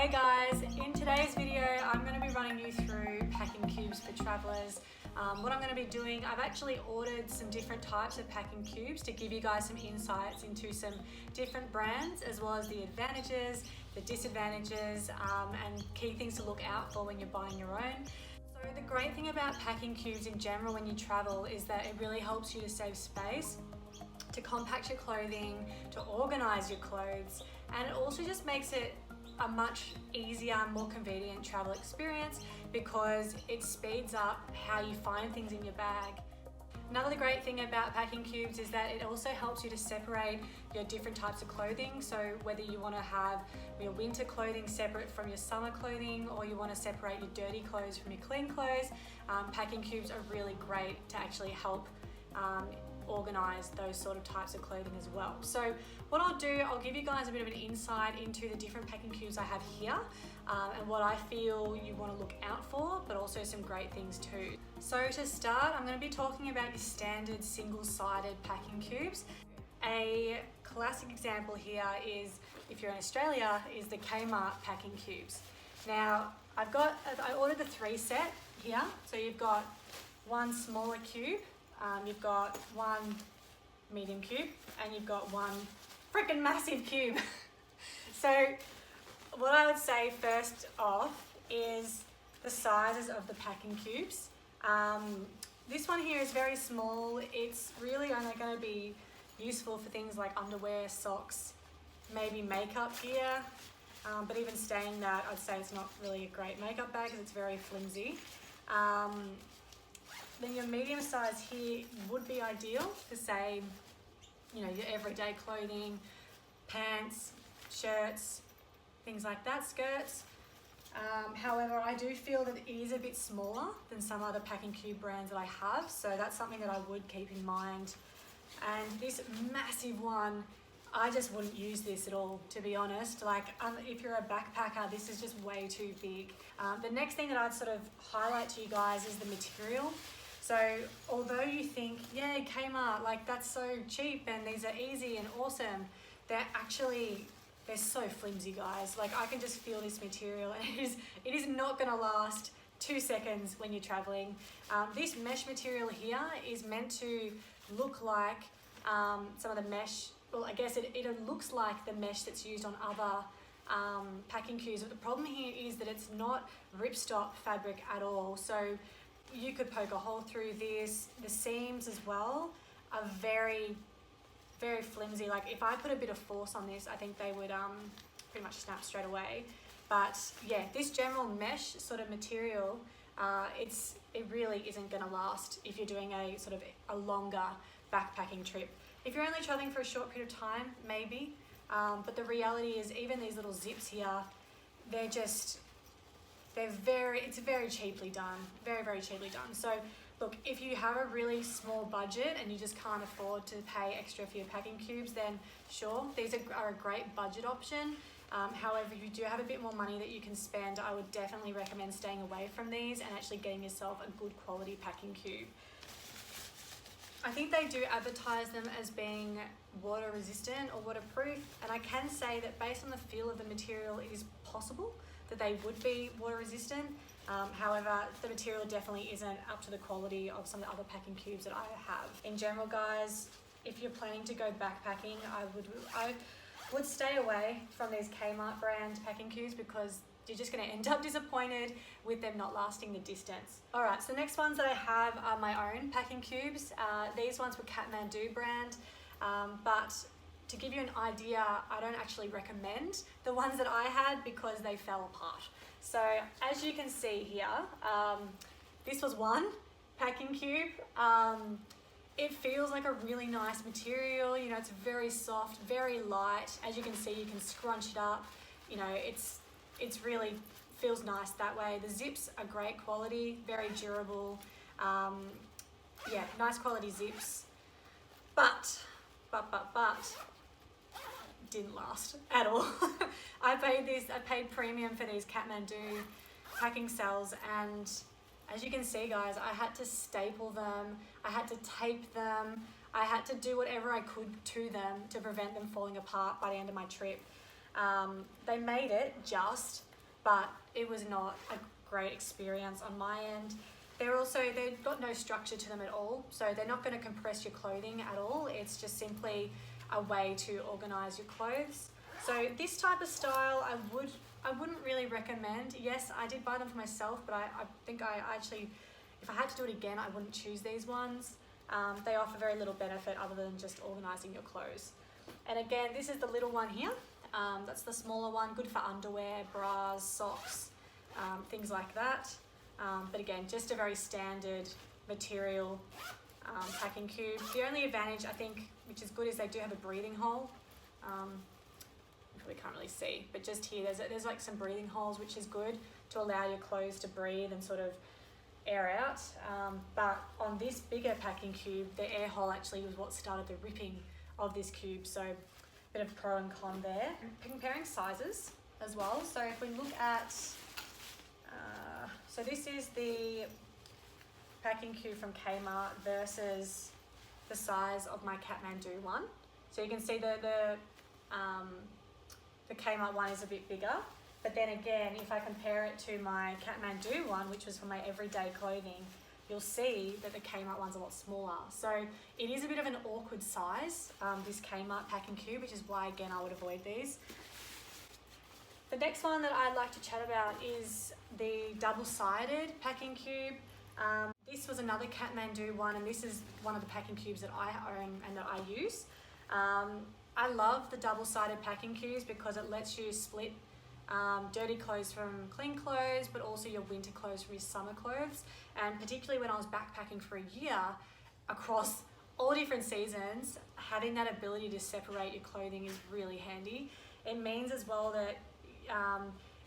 Hey guys, in today's video I'm going to be running you through packing cubes for travellers. What I'm going to be doing, I've actually ordered some different types of packing cubes to give you guys some insights into some different brands, as well as the advantages, the disadvantages, and key things to look out for when you're buying your own. So the great thing about packing cubes in general when you travel is that it really helps you to save space, to compact your clothing, to organise your clothes, and it also just makes it a much easier and more convenient travel experience because it speeds up how you find things in your bag. Another great thing about packing cubes is that it also helps you to separate your different types of clothing. So whether you want to have your winter clothing separate from your summer clothing, or you want to separate your dirty clothes from your clean clothes, packing cubes are really great to actually help organize those sort of types of clothing as well. So what I'll do, I'll give you guys a bit of an insight into the different packing cubes I have here, and what I feel you want to look out for, but also some great things too. So to start, I'm going to be talking about your standard single-sided packing cubes. A classic example here is, if you're in Australia, is the Kmart packing cubes. Now I ordered the 3 set here, so you've got one smaller cube, you've got one medium cube, and you've got one freaking massive cube. So what I would say first off is the sizes of the packing cubes. This one here is very small. It's really only going to be useful for things like underwear, socks, maybe makeup gear, but even saying that, I'd say it's not really a great makeup bag because it's very flimsy. Then your medium size here would be ideal for, say, your everyday clothing, pants, shirts, things like that, skirts. However, I do feel that it is a bit smaller than some other packing cube brands that I have, so that's something that I would keep in mind. And this massive one, I just wouldn't use this at all, to be honest. Like, if you're a backpacker, this is just way too big. The next thing that I'd sort of highlight to you guys is the material. So although you think, yeah, Kmart, like that's so cheap and these are easy and awesome, they're so flimsy, guys. Like, I can just feel this material, and it is not gonna last 2 seconds when you're traveling. This mesh material here is meant to look like some of the mesh, well, I guess it looks like the mesh that's used on other packing cubes, but the problem here is that it's not ripstop fabric at all. So you could poke a hole through this. The seams as well are very, very flimsy. Like, if I put a bit of force on this, I think they would pretty much snap straight away. But yeah, this general mesh sort of material, it really isn't going to last if you're doing a sort of a longer backpacking trip. If you're only traveling for a short period of time, maybe. But the reality is, even these little zips here, it's very cheaply done, very, very cheaply done. So look, if you have a really small budget and you just can't afford to pay extra for your packing cubes, then sure, these are a great budget option. However, if you do have a bit more money that you can spend, I would definitely recommend staying away from these and actually getting yourself a good quality packing cube. I think they do advertise them as being water resistant or waterproof, and I can say that based on the feel of the material, it is possible that they would be water resistant. However, the material definitely isn't up to the quality of some of the other packing cubes that I have. In general, guys, if you're planning to go backpacking, I would stay away from these Kmart brand packing cubes because you're just going to end up disappointed with them not lasting the distance. All right, so the next ones that I have are my own packing cubes. These ones were Kathmandu brand, but to give you an idea, I don't actually recommend the ones that I had because they fell apart. So as you can see here, this was one packing cube. It feels like a really nice material, it's very soft, very light. As you can see, you can scrunch it up. It's really feels nice that way. The zips are great quality, very durable. Yeah, nice quality zips. But didn't last at all. I paid premium for these Kathmandu packing cells, and as you can see, guys, I had to staple them, I had to tape them, I had to do whatever I could to them to prevent them falling apart by the end of my trip. They made it just, but it was not a great experience on my end. They've got no structure to them at all, so they're not going to compress your clothing at all. It's just simply a way to organize your clothes. So this type of style I wouldn't really recommend. Yes, I did buy them for myself, but I think I actually, if I had to do it again, I wouldn't choose these ones. They offer very little benefit other than just organizing your clothes. And again, this is the little one here. That's the smaller one, good for underwear, bras, socks, things like that. But again, just a very standard material packing cube. The only advantage I think, which is good, is they do have a breathing hole. You probably can't really see, but just here there's like some breathing holes, which is good to allow your clothes to breathe and sort of air out. But on this bigger packing cube, the air hole actually was what started the ripping of this cube. So a bit of pro and con there. Comparing sizes as well. So if we look at so this is the packing cube from Kmart versus the size of my Kathmandu one. So you can see the Kmart one is a bit bigger, but then again, if I compare it to my Kathmandu one, which was for my everyday clothing, you'll see that the Kmart one's a lot smaller. So it is a bit of an awkward size, this Kmart packing cube, which is why again I would avoid these. The next one that I'd like to chat about is the double-sided packing cube. This was another Kathmandu one, and this is one of the packing cubes that I own and that I use. I love the double-sided packing cubes because it lets you split dirty clothes from clean clothes, but also your winter clothes from your summer clothes. And particularly when I was backpacking for a year across all different seasons, having that ability to separate your clothing is really handy. It means as well that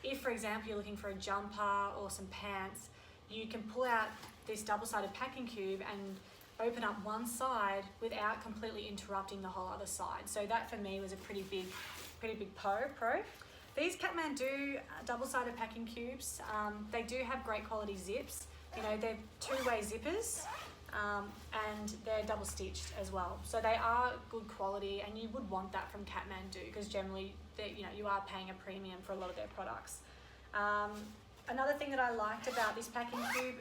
if, for example, you're looking for a jumper or some pants, you can pull out this double-sided packing cube and open up one side without completely interrupting the whole other side. So that for me was a pretty big pro. These Kathmandu double-sided packing cubes, they do have great quality zips. You know, they're two-way zippers, and they're double stitched as well. So they are good quality, and you would want that from Kathmandu because generally, you are paying a premium for a lot of their products. Another thing that I liked about this packing cube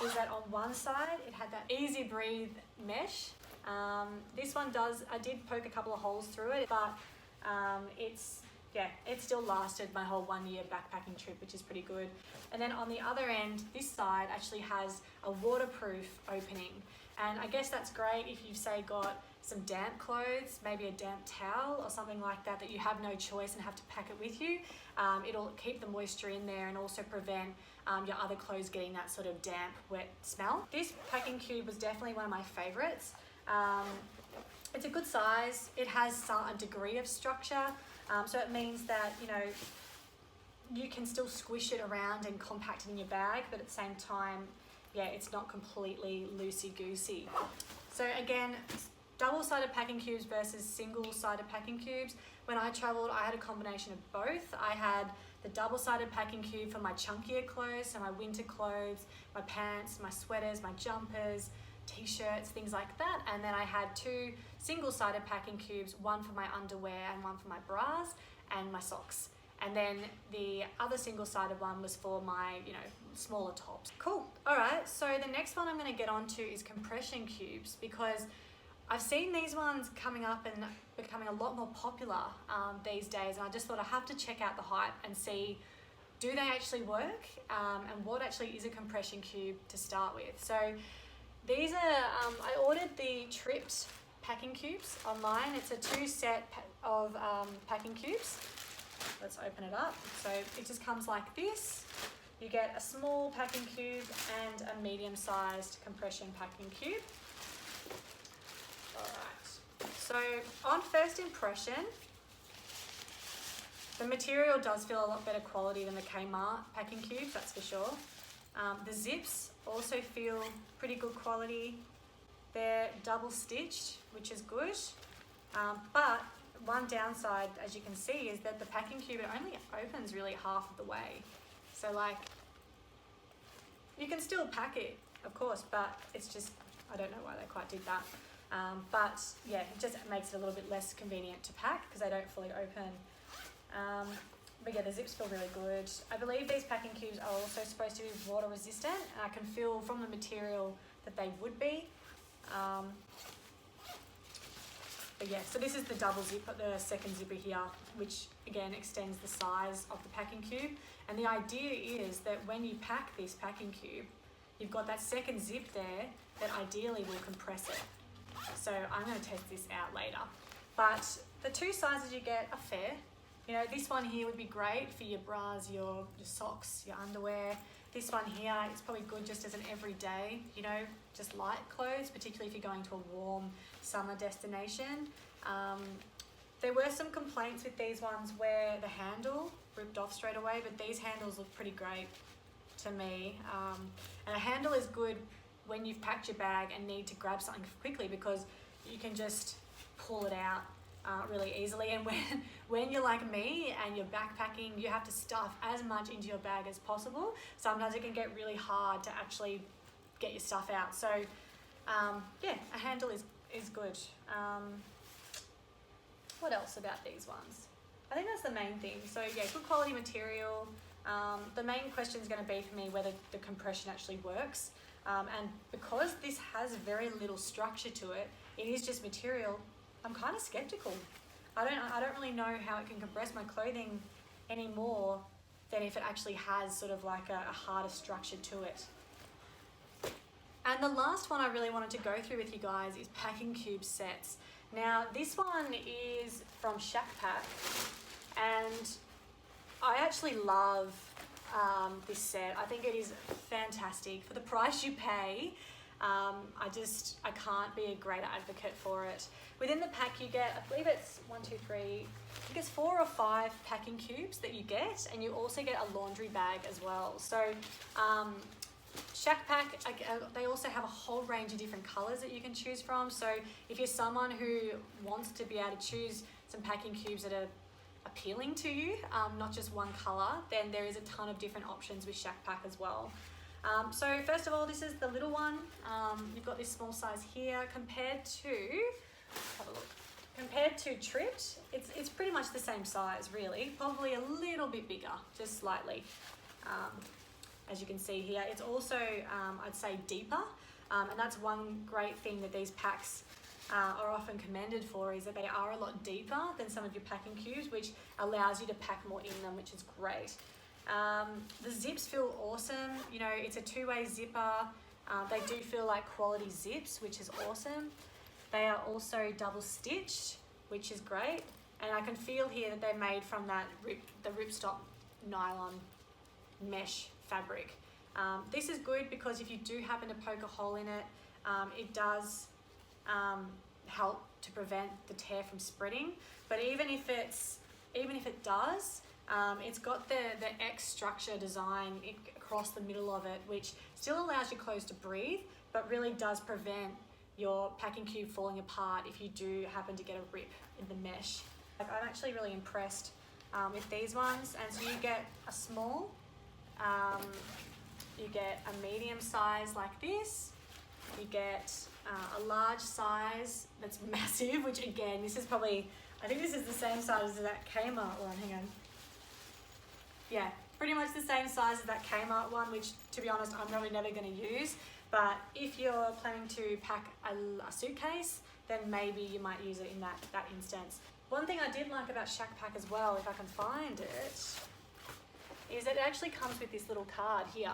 is that on one side it had that easy breathe mesh. This one I did poke a couple of holes through it, but it still lasted my whole 1 year backpacking trip, which is pretty good. And then on the other end, this side actually has a waterproof opening. And I guess that's great if you've, say, got some damp clothes, maybe a damp towel or something like that, that you have no choice and have to pack it with you. It'll keep the moisture in there and also prevent your other clothes getting that sort of damp, wet smell. This packing cube was definitely one of my favorites. It's a good size. It has a degree of structure. So it means that, you can still squish it around and compact it in your bag, but at the same time, it's not completely loosey-goosey. So again, double-sided packing cubes versus single-sided packing cubes. When I traveled, I had a combination of both. I had the double-sided packing cube for my chunkier clothes, so my winter clothes, my pants, my sweaters, my jumpers, t-shirts, things like that. And then I had two single-sided packing cubes, one for my underwear and one for my bras and my socks. And then the other single-sided one was for my, smaller tops. Cool. All right, so the next one I'm going to get onto is compression cubes, because I've seen these ones coming up and becoming a lot more popular these days, and I just thought I have to check out the hype and see, do they actually work, and what actually is a compression cube to start with. So these are, I ordered the Tripped packing cubes online. It's a 2-set of packing cubes. Let's open it up. So it just comes like this. You get a small packing cube and a medium-sized compression packing cube. Alright, so on first impression, the material does feel a lot better quality than the Kmart packing cubes, that's for sure. The zips also feel pretty good quality. They're double stitched, which is good. But one downside, as you can see, is that the packing cube, it only opens really half of the way. So you can still pack it, of course, but it's just, I don't know why they quite did that. But it just makes it a little bit less convenient to pack because they don't fully open. But yeah, the zips feel really good. I believe these packing cubes are also supposed to be water resistant, and I can feel from the material that they would be. But yeah, so this is the double zip, the second zipper here, which again extends the size of the packing cube. And the idea is that when you pack this packing cube, you've got that second zip there that ideally will compress it. So I'm going to test this out later. But the two sizes you get are fair. You know, this one here would be great for your bras, your socks, your underwear. This one here is probably good just as an everyday, you know, just light clothes, particularly if you're going to a warm summer destination. There were some complaints with these ones where the handle ripped off straight away, but these handles look pretty great to me. And a handle is good when you've packed your bag and need to grab something quickly, because you can just pull it out really easily. And when you're like me and you're backpacking, you have to stuff as much into your bag as possible. Sometimes it can get really hard to actually get your stuff out. So yeah, a handle is good. What else about these ones? I think that's the main thing. So yeah, good quality material. The main question is going to be for me whether the compression actually works. And because this has very little structure to it, it is just material, I'm kind of skeptical. I don't really know how it can compress my clothing any more than if it actually has sort of like a harder structure to it. And the last one I really wanted to go through with you guys is packing cube sets. Now this one is from ShackPack, and I actually love this set. I think it is fantastic. For the price you pay, I can't be a greater advocate for it. Within the pack you get, I believe it's 1, 2, 3, I think it's 4 or 5 packing cubes that you get, and you also get a laundry bag as well. So ShackPack, they also have a whole range of different colours that you can choose from. So if you're someone who wants to be able to choose some packing cubes that are appealing to you, not just one colour, then there is a ton of different options with ShackPack as well. So first of all, this is the little one. You've got this small size here compared to, have a look, compared to Tripped, it's pretty much the same size really, probably a little bit bigger, just slightly. As you can see here, it's also, I'd say, deeper, and that's one great thing that these packs are often commended for, is that they are a lot deeper than some of your packing cubes, which allows you to pack more in them, which is great. The zips feel awesome. You know, it's a two-way zipper. They do feel like quality zips, which is awesome. They are also double stitched, which is great. And I can feel here that they're made from the ripstop nylon mesh fabric. This is good because if you do happen to poke a hole in it, it does help to prevent the tear from spreading. But even if it does, it's got the X structure design across the middle of it, which still allows your clothes to breathe, but really does prevent your packing cube falling apart if you do happen to get a rip in the mesh. Like, I'm actually really impressed with these ones. And so you get a small, you get a medium size like this, you get a large size that's massive, which again, this is probably, I think this is the same size as that Kmart one, hang on. Yeah, pretty much the same size as that Kmart one, which to be honest, I'm probably never going to use. But if you're planning to pack a suitcase, then maybe you might use it in that instance. One thing I did like about ShackPack as well, if I can find it, is that it actually comes with this little card here.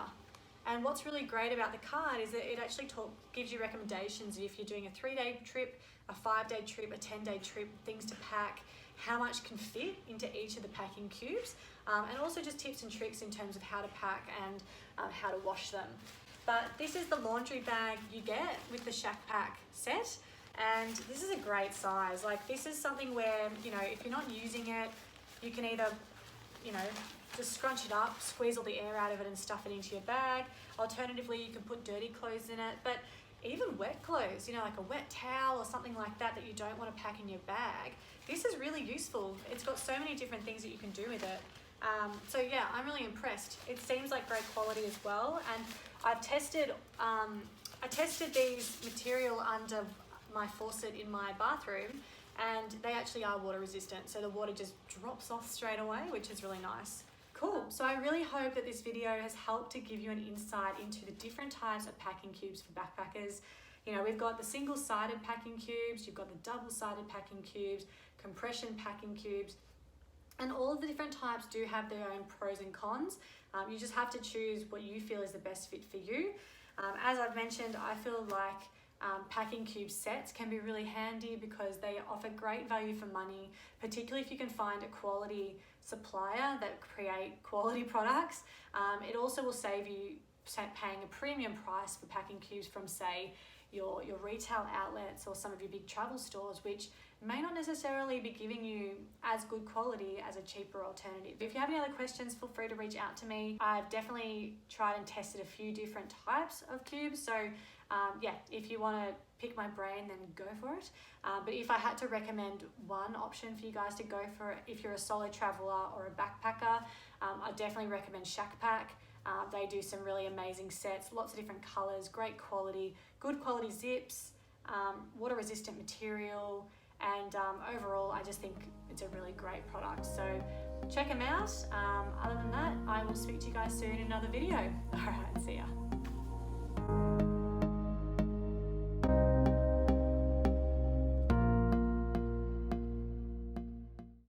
And what's really great about the card is that it actually gives you recommendations if you're doing a 3-day trip, a 5-day trip, a 10-day trip, things to pack, how much can fit into each of the packing cubes, and also just tips and tricks in terms of how to pack and how to wash them. But this is the laundry bag you get with the ShackPack set, and this is a great size. Like, this is something where, you know, if you're not using it, you can either, you know, just scrunch it up, squeeze all the air out of it and stuff it into your bag. Alternatively, you can put dirty clothes in it, but even wet clothes, you know, like a wet towel or something like that you don't want to pack in your bag, this is really useful. It's got so many different things that you can do with it. So yeah, I'm really impressed. It seems like great quality as well. And I tested these material under my faucet in my bathroom, and they actually are water resistant, so the water just drops off straight away, which is really nice. Cool, so I really hope that this video has helped to give you an insight into the different types of packing cubes for backpackers. You know, we've got the single-sided packing cubes, you've got the double-sided packing cubes, compression packing cubes, and all of the different types do have their own pros and cons. You just have to choose what you feel is the best fit for you. As I've mentioned, I feel like packing cube sets can be really handy because they offer great value for money, particularly if you can find a quality supplier that create quality products. It also will save you paying a premium price for packing cubes from, say, your retail outlets or some of your big travel stores, which may not necessarily be giving you as good quality as a cheaper alternative. If you have any other questions, feel free to reach out to me. I've definitely tried and tested a few different types of cubes, so yeah, if you want to pick my brain, then go for it. But if I had to recommend one option for you guys to go for, if you're a solo traveler or a backpacker, I definitely recommend ShackPack. They do some really amazing sets, lots of different colors, great quality, good quality zips, water resistant material, and overall I just think it's a really great product. So check them out. Other than that, I will speak to you guys soon in another video. All right, see ya.